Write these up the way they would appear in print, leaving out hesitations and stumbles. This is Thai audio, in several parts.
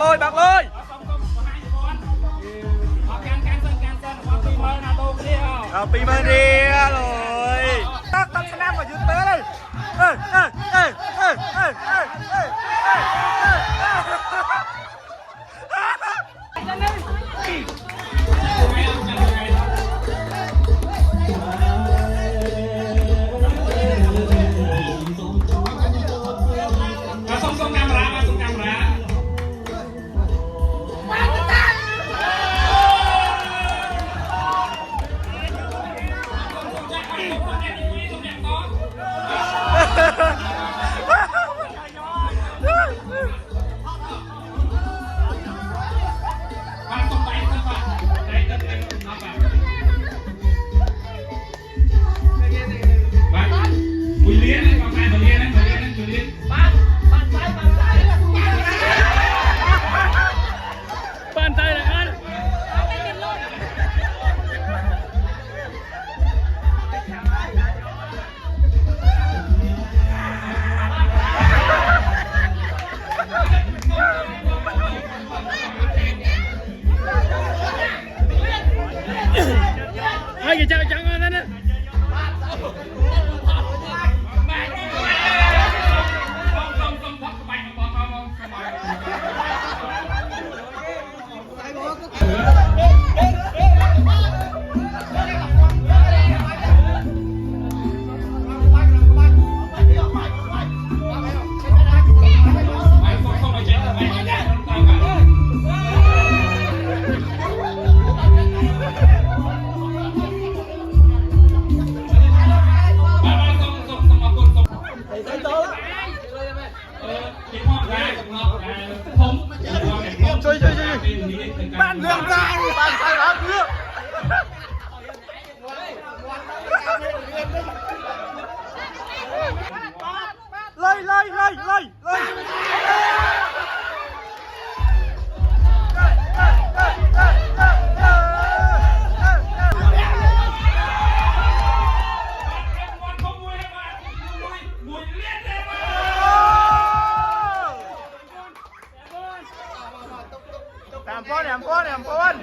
เลยปีมาเดียเลยตัดชนะมายืนเตะเลยบ้านเรื่องราวบ้านใครรับเรื่องเลยแอมปอน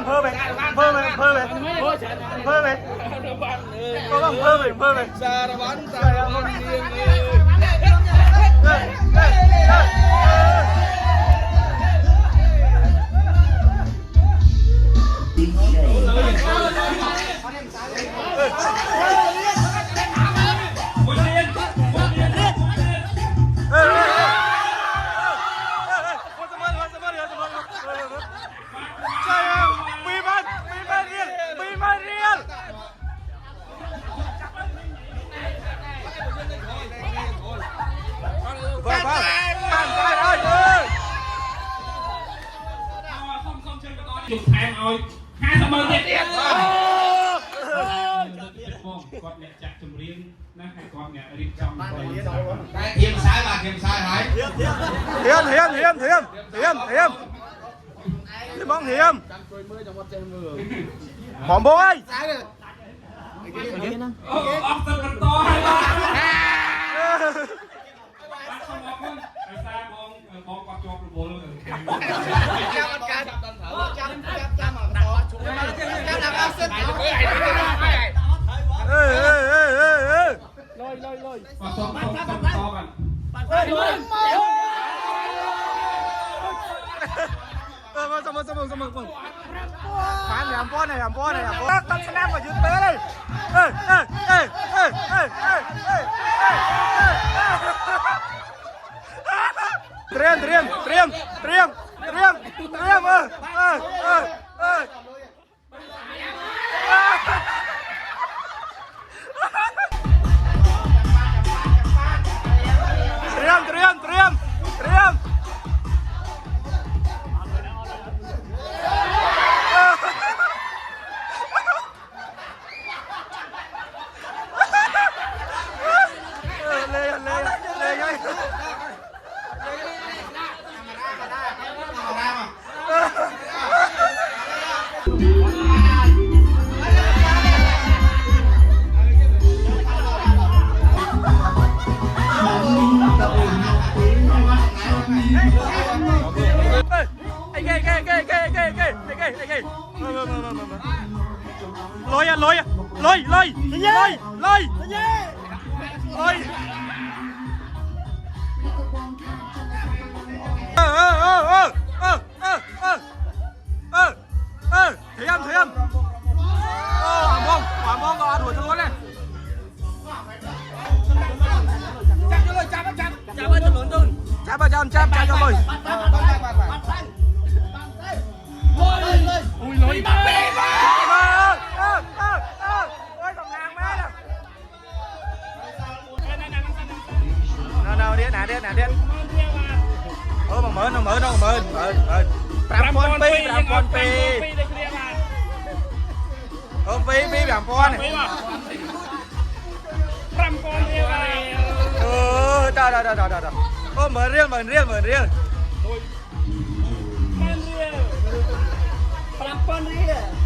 เพิ่มไปสารวัตรเรียงจุดแทงเอา5 เสมอเดียวกอดเนี่ยจากจุ่มเรียนนะให้กอดเนี่ยรีบจำไปเทียมซ้ายหาย เทียมมองเทียมหอมโบยออกสกัดต่อให้บ้ามองกอดจอบโบเลยลอยมาส่งต่อกันสมผ่านแหลมป้อนตัดชนะมายืนเตะเลยเตรียม lôi à lôi à lôi lôi lôi lôi lôi thấy em Hoàng Mông có đuổi cho luôn này chạm vào cho rồi ui lối ôi thằng ngang má nè nào điên mà mở Pram con pi Pram con này trời ô mở riêng Pram con riêng